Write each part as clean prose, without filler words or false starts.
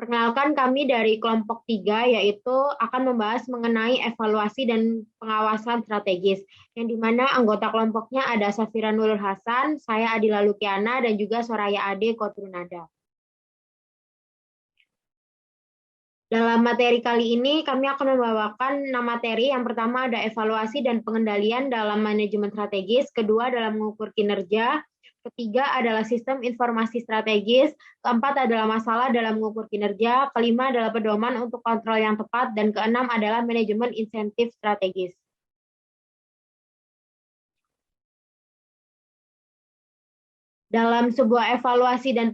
Perkenalkan kami dari kelompok 3, yaitu akan membahas mengenai evaluasi dan pengawasan strategis, yang dimana anggota kelompoknya ada Safira Nurul Hasan, saya Adila Lukiana, dan juga Soraya Ade Kotrunada. Dalam materi kali ini, kami akan membawakan 6 materi. Yang pertama ada evaluasi dan pengendalian dalam manajemen strategis, kedua dalam mengukur kinerja, ketiga adalah sistem informasi strategis, keempat adalah masalah dalam mengukur kinerja, kelima adalah pedoman untuk kontrol yang tepat, dan keenam adalah manajemen insentif strategis. Dalam sebuah evaluasi dan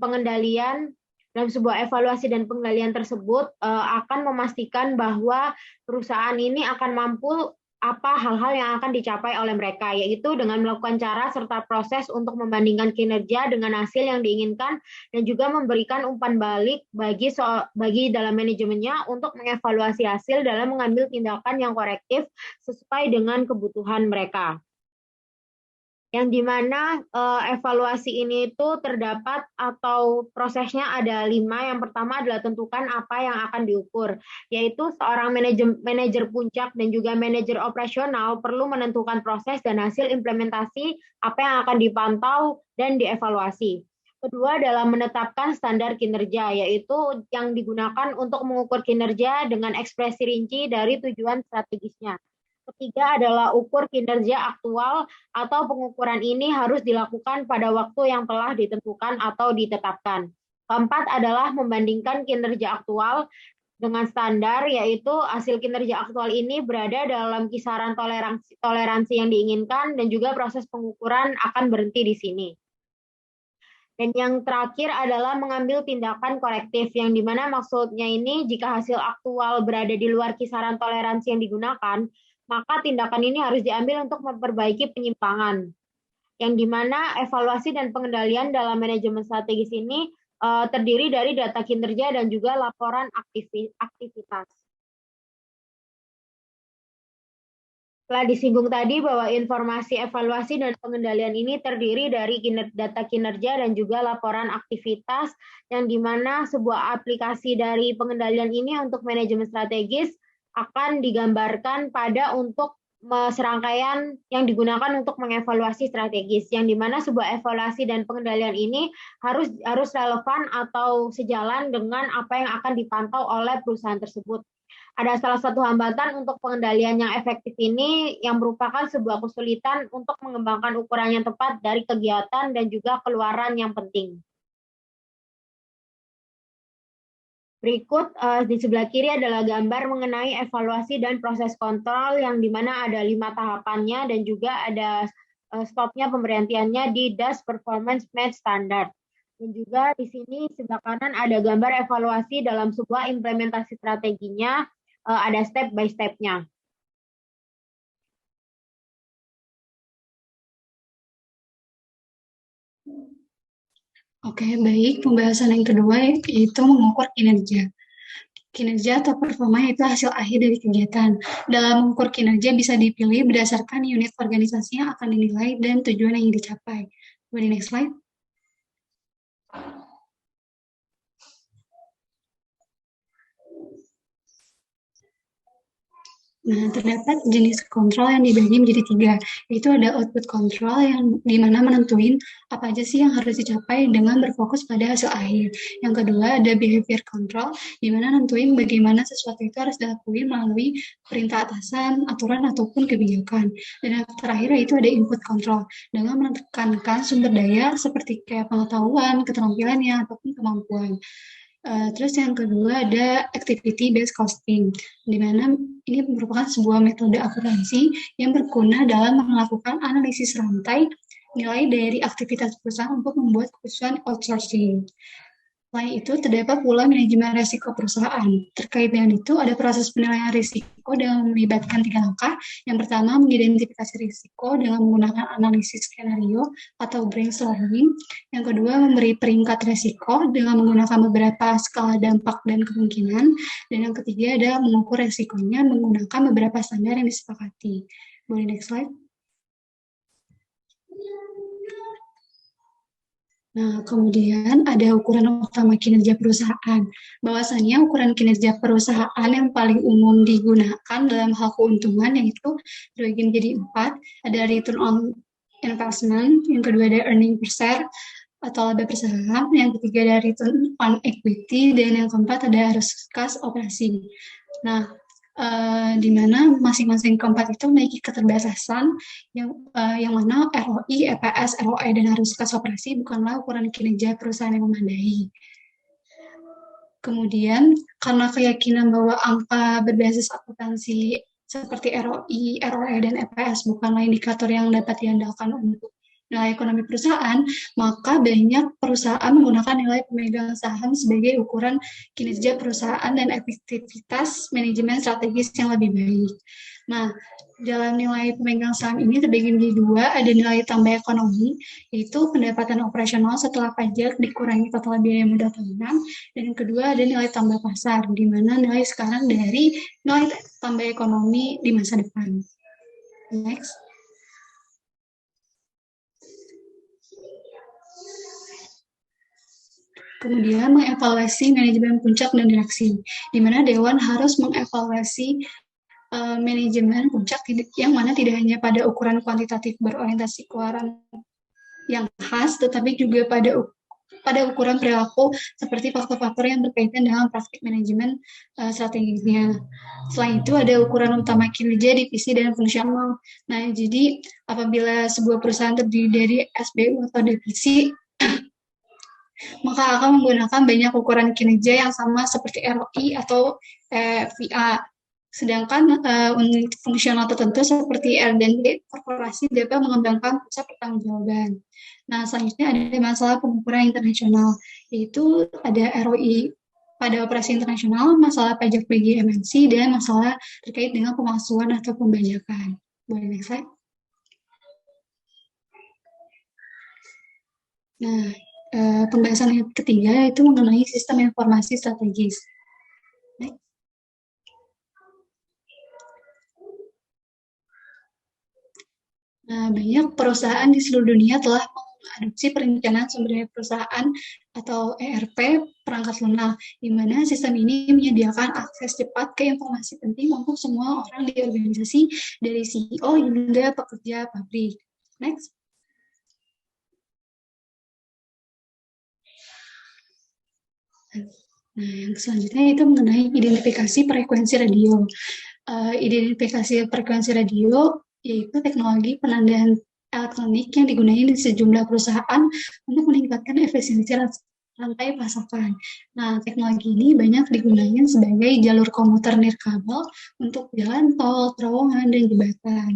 pengendalian tersebut akan memastikan bahwa perusahaan ini akan mampu apa hal-hal yang akan dicapai oleh mereka, yaitu dengan melakukan cara serta proses untuk membandingkan kinerja dengan hasil yang diinginkan dan juga memberikan umpan balik bagi dalam manajemennya untuk mengevaluasi hasil dalam mengambil tindakan yang korektif sesuai dengan kebutuhan mereka. Yang dimana evaluasi ini itu terdapat atau prosesnya ada 5. Yang pertama adalah tentukan apa yang akan diukur, yaitu seorang manajer puncak dan juga manajer operasional perlu menentukan proses dan hasil implementasi apa yang akan dipantau dan dievaluasi. Kedua adalah menetapkan standar kinerja, yaitu yang digunakan untuk mengukur kinerja dengan ekspresi rinci dari tujuan strategisnya. Ketiga adalah ukur kinerja aktual atau pengukuran ini harus dilakukan pada waktu yang telah ditentukan atau ditetapkan. Keempat adalah membandingkan kinerja aktual dengan standar, yaitu hasil kinerja aktual ini berada dalam kisaran toleransi yang diinginkan dan juga proses pengukuran akan berhenti di sini. Dan yang terakhir adalah mengambil tindakan korektif, yang dimana maksudnya ini jika hasil aktual berada di luar kisaran toleransi yang digunakan, maka tindakan ini harus diambil untuk memperbaiki penyimpangan. Yang dimana evaluasi dan pengendalian dalam manajemen strategis ini terdiri dari data kinerja dan juga laporan aktivitas. Telah disinggung tadi bahwa informasi evaluasi dan pengendalian ini terdiri dari data kinerja dan juga laporan aktivitas, yang dimana sebuah aplikasi dari pengendalian ini untuk manajemen strategis akan digambarkan pada untuk serangkaian yang digunakan untuk mengevaluasi strategis, yang dimana sebuah evaluasi dan pengendalian ini harus relevan atau sejalan dengan apa yang akan dipantau oleh perusahaan tersebut. Ada salah satu hambatan untuk pengendalian yang efektif ini yang merupakan sebuah kesulitan untuk mengembangkan ukuran yang tepat dari kegiatan dan juga keluaran yang penting. Berikut di sebelah kiri adalah gambar mengenai evaluasi dan proses kontrol, yang dimana ada 5 tahapannya dan juga ada stopnya pemberhentiannya di DAS Performance Match Standard. Dan juga di sini sebelah kanan ada gambar evaluasi dalam sebuah implementasi strateginya, ada step by step-nya. Oke, baik. Pembahasan yang kedua yaitu mengukur kinerja. Kinerja atau performa itu hasil akhir dari kegiatan. Dalam mengukur kinerja bisa dipilih berdasarkan unit organisasi yang akan dinilai dan tujuan yang dicapai. Boleh next slide. Nah, terdapat jenis kontrol yang dibagi menjadi 3, yaitu ada output control yang dimana menentuin apa aja sih yang harus dicapai dengan berfokus pada hasil akhir. Yang kedua ada behavior control, dimana nentuin bagaimana sesuatu itu harus dilakuin melalui perintah atasan, aturan ataupun kebijakan. Dan yang terakhir yaitu ada input control, dengan menekankan sumber daya seperti kayak pengetahuan, keterampilannya ataupun kemampuan. Terus yang kedua ada activity based costing, di mana ini merupakan sebuah metode akuntansi yang berguna dalam melakukan analisis rantai nilai dari aktivitas perusahaan untuk membuat keputusan outsourcing. Selain itu, terdapat pula manajemen risiko perusahaan. Terkait dengan itu, ada proses penilaian risiko dengan melibatkan 3 langkah. Yang pertama, mengidentifikasi risiko dengan menggunakan analisis skenario atau brainstorming. Yang kedua, memberi peringkat risiko dengan menggunakan beberapa skala dampak dan kemungkinan. Dan yang ketiga adalah mengukur risikonya menggunakan beberapa standar yang disepakati. Boleh next slide. Nah, kemudian ada ukuran utama kinerja perusahaan. Bahwasannya ukuran kinerja perusahaan yang paling umum digunakan dalam hal keuntungan yaitu terbagi menjadi 4. Ada return on investment, yang kedua ada earning per share atau laba per saham, yang ketiga ada return on equity, dan yang keempat ada arus kas operasi. Nah, di mana masing-masing keempat itu memiliki keterbatasan yang mana ROI, EPS, ROE, dan arus kas operasi bukanlah ukuran kinerja perusahaan yang memadai. Kemudian, karena keyakinan bahwa angka berbasis akuntansi seperti ROI, ROE, dan EPS bukanlah indikator yang dapat diandalkan untuk nilai ekonomi perusahaan, maka banyak perusahaan menggunakan nilai pemegang saham sebagai ukuran kinerja perusahaan dan efektivitas manajemen strategis yang lebih baik. Nah, dalam nilai pemegang saham ini terbagi menjadi 2, ada nilai tambah ekonomi, yaitu pendapatan operasional setelah pajak dikurangi total biaya modal tahunan, dan yang kedua ada nilai tambah pasar, di mana nilai sekarang dari nilai tambah ekonomi di masa depan. Next. Kemudian mengevaluasi manajemen puncak dan direksi, di mana Dewan harus mengevaluasi manajemen puncak yang mana tidak hanya pada ukuran kuantitatif berorientasi keuangan yang khas, tetapi juga pada ukuran perilaku seperti faktor-faktor yang berkaitan dengan praktik manajemen strateginya. Selain itu ada ukuran utama kinerja, divisi, dan fungsional. Nah, jadi apabila sebuah perusahaan terdiri dari SBU atau divisi, maka akan menggunakan banyak ukuran kinerja yang sama seperti ROI atau VA. Sedangkan untuk fungsional tertentu seperti R&D, korporasi dapat mengembangkan pusat pertanggungjawaban. Nah, selanjutnya ada masalah pengukuran internasional, yaitu ada ROI pada operasi internasional, masalah pajak bagi MNC, dan masalah terkait dengan pemalsuan atau pembajakan. Boleh next slide? Nah, pembahasan yang ketiga yaitu mengenai sistem informasi strategis. Nah, banyak perusahaan di seluruh dunia telah mengadopsi perencanaan sumber daya perusahaan atau ERP perangkat lunak, di mana sistem ini menyediakan akses cepat ke informasi penting untuk semua orang di organisasi, dari CEO hingga pekerja pabrik. Next. Nah, yang selanjutnya itu mengenai identifikasi frekuensi radio. Identifikasi frekuensi radio yaitu teknologi penandaan elektronik yang digunakan di sejumlah perusahaan untuk meningkatkan efisiensi rantai pasokan. Nah, teknologi ini banyak digunakan sebagai jalur komuter nirkabel untuk jalan tol, terowongan, dan jembatan.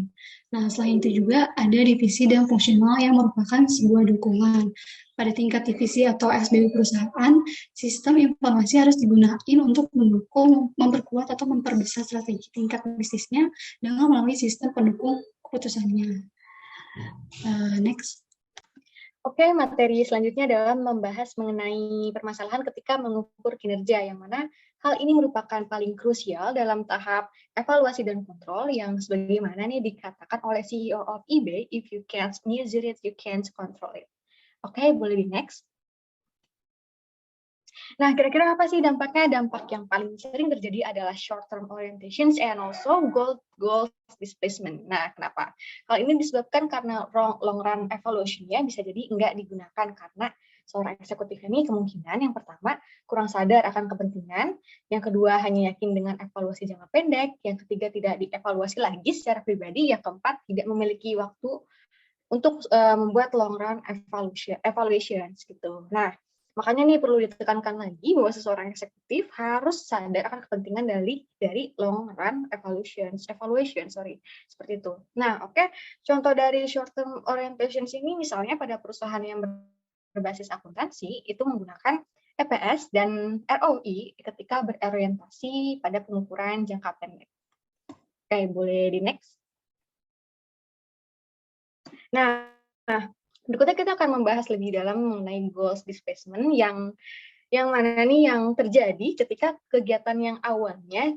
Nah, selain itu juga ada divisi dan fungsional yang merupakan sebuah dukungan. Pada tingkat divisi atau SBU perusahaan, sistem informasi harus digunakan untuk mendukung, memperkuat, atau memperbesar strategi tingkat bisnisnya dengan melalui sistem pendukung keputusannya. Next. Oke, materi selanjutnya adalah membahas mengenai permasalahan ketika mengukur kinerja, yang mana hal ini merupakan paling krusial dalam tahap evaluasi dan kontrol yang sebagaimana nih dikatakan oleh CEO of eBay, if you can't measure it, you can't control it. Oke, boleh di next. Nah, kira-kira apa sih dampaknya? Dampak yang paling sering terjadi adalah short-term orientations and also goal displacement. Nah, kenapa? Hal ini disebabkan karena long run evaluation-nya bisa jadi nggak digunakan karena seorang eksekutif ini kemungkinan yang pertama kurang sadar akan kepentingan, yang kedua hanya yakin dengan evaluasi jangka pendek, yang ketiga tidak dievaluasi lagi secara pribadi, yang keempat tidak memiliki waktu untuk membuat long run evaluations gitu. Nah, makanya nih perlu ditekankan lagi bahwa seseorang eksekutif harus sadar akan kepentingan dari long run evaluation, seperti itu. Nah, oke. Contoh dari short term orientations ini misalnya pada perusahaan yang berbasis akuntansi itu menggunakan EPS dan ROI ketika berorientasi pada pengukuran jangka pendek. Oke, boleh di next. Nah, berikutnya kita akan membahas lebih dalam mengenai goals displacement yang mana nih yang terjadi ketika kegiatan yang awalnya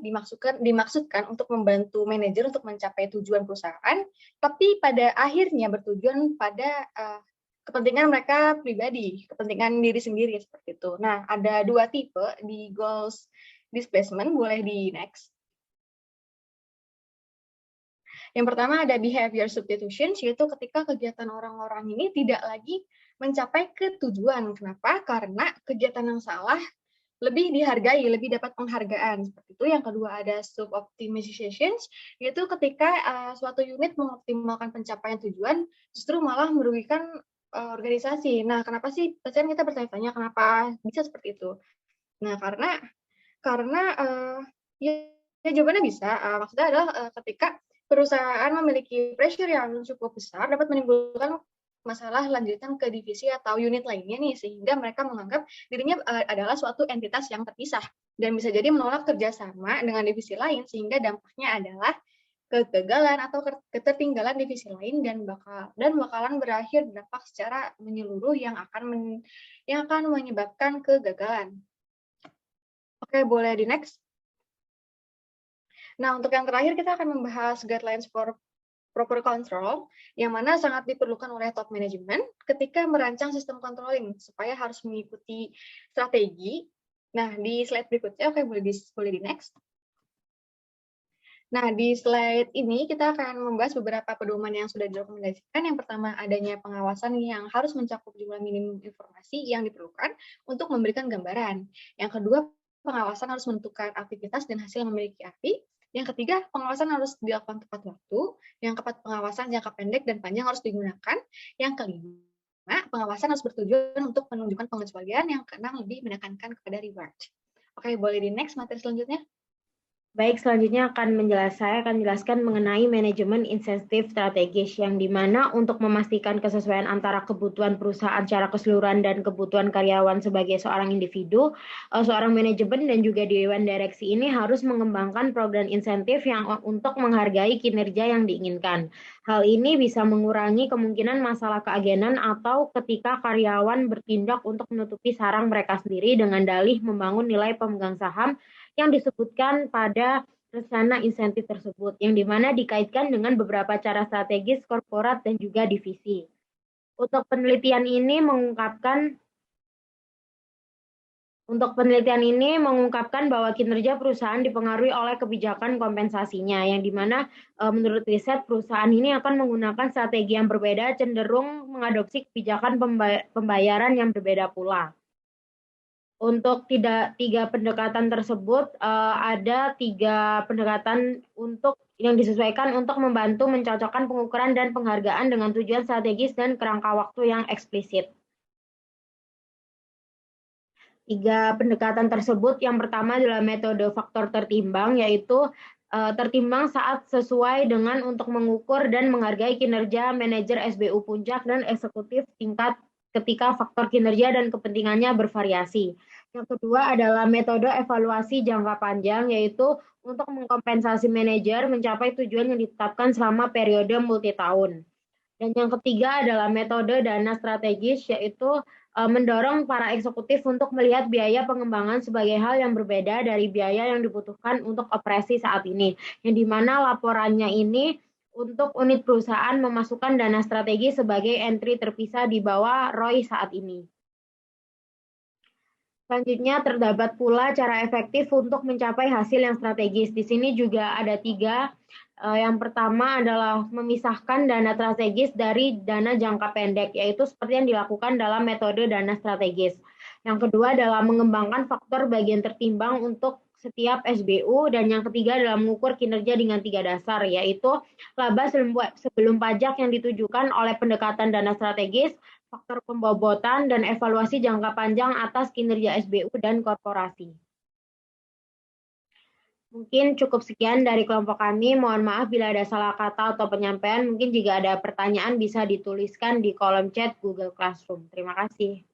dimaksudkan untuk membantu manajer untuk mencapai tujuan perusahaan, tapi pada akhirnya bertujuan pada kepentingan mereka pribadi, kepentingan diri sendiri seperti itu. Nah, ada 2 tipe di goals displacement, boleh di next. Yang pertama ada behavior substitution, yaitu ketika kegiatan orang-orang ini tidak lagi mencapai ketujuan. Kenapa? Karena kegiatan yang salah lebih dihargai, lebih dapat penghargaan. Seperti itu. Yang kedua ada sub-optimization, yaitu ketika suatu unit mengoptimalkan pencapaian tujuan, justru malah merugikan organisasi. Nah, kenapa sih? Pastikan kita bertanya-tanya kenapa bisa seperti itu. Nah, karena ya jawabannya bisa. Maksudnya adalah ketika perusahaan memiliki pressure yang cukup besar dapat menimbulkan masalah lanjutan ke divisi atau unit lainnya nih, sehingga mereka menganggap dirinya adalah suatu entitas yang terpisah dan bisa jadi menolak kerjasama dengan divisi lain, sehingga dampaknya adalah kegagalan atau ketertinggalan divisi lain dan bakalan berakhir berdampak secara menyeluruh yang akan menyebabkan kegagalan. Oke, boleh di next. Nah, untuk yang terakhir kita akan membahas guidelines for proper control, yang mana sangat diperlukan oleh top management ketika merancang sistem controlling, supaya harus mengikuti strategi. Nah, di slide berikutnya, oke, boleh di next. Nah, di slide ini kita akan membahas beberapa pedoman yang sudah direkomendasikan. Yang pertama, adanya pengawasan yang harus mencakup jumlah minimum informasi yang diperlukan untuk memberikan gambaran. Yang kedua, pengawasan harus menentukan aktivitas dan hasil yang memiliki arti. Yang ketiga, pengawasan harus dilakukan tepat waktu. Yang keempat, pengawasan jangka pendek dan panjang harus digunakan. Yang kelima, pengawasan harus bertujuan untuk menunjukkan pengecualian. Yang keenam, lebih menekankan kepada reward. Oke, boleh di next materi selanjutnya. Baik, selanjutnya saya akan menjelaskan mengenai manajemen insentif strategis, yang dimana untuk memastikan kesesuaian antara kebutuhan perusahaan secara keseluruhan dan kebutuhan karyawan sebagai seorang individu, seorang manajemen dan juga dewan direksi ini harus mengembangkan program insentif yang untuk menghargai kinerja yang diinginkan. Hal ini bisa mengurangi kemungkinan masalah keagenan atau ketika karyawan bertindak untuk menutupi sarang mereka sendiri dengan dalih membangun nilai pemegang saham yang disebutkan pada rencana insentif tersebut, yang dimana dikaitkan dengan beberapa cara strategis korporat dan juga divisi. Untuk penelitian ini mengungkapkan bahwa kinerja perusahaan dipengaruhi oleh kebijakan kompensasinya, yang dimana menurut riset perusahaan ini akan menggunakan strategi yang berbeda, cenderung mengadopsi kebijakan pembayaran yang berbeda pula. Untuk tiga pendekatan tersebut, ada 3 pendekatan yang disesuaikan untuk membantu mencocokkan pengukuran dan penghargaan dengan tujuan strategis dan kerangka waktu yang eksplisit. 3 pendekatan tersebut, yang pertama adalah metode faktor tertimbang, yaitu tertimbang saat sesuai dengan untuk mengukur dan menghargai kinerja manajer SBU puncak dan eksekutif tingkat ketika faktor kinerja dan kepentingannya bervariasi. Yang kedua adalah metode evaluasi jangka panjang, yaitu untuk mengkompensasi manajer mencapai tujuan yang ditetapkan selama periode multitahun. Dan yang ketiga adalah metode dana strategis, yaitu mendorong para eksekutif untuk melihat biaya pengembangan sebagai hal yang berbeda dari biaya yang dibutuhkan untuk operasi saat ini, yang dimana laporannya ini untuk unit perusahaan memasukkan dana strategi sebagai entry terpisah di bawah ROI saat ini. Selanjutnya, terdapat pula cara efektif untuk mencapai hasil yang strategis. Di sini juga ada 3. Yang pertama adalah memisahkan dana strategis dari dana jangka pendek, yaitu seperti yang dilakukan dalam metode dana strategis. Yang kedua adalah mengembangkan faktor bagian tertimbang untuk setiap SBU, dan yang ketiga adalah mengukur kinerja dengan 3 dasar, yaitu laba sebelum pajak yang ditujukan oleh pendekatan dana strategis, faktor pembobotan, dan evaluasi jangka panjang atas kinerja SBU dan korporasi. Mungkin cukup sekian dari kelompok kami. Mohon maaf bila ada salah kata atau penyampaian. Mungkin jika ada pertanyaan bisa dituliskan di kolom chat Google Classroom. Terima kasih.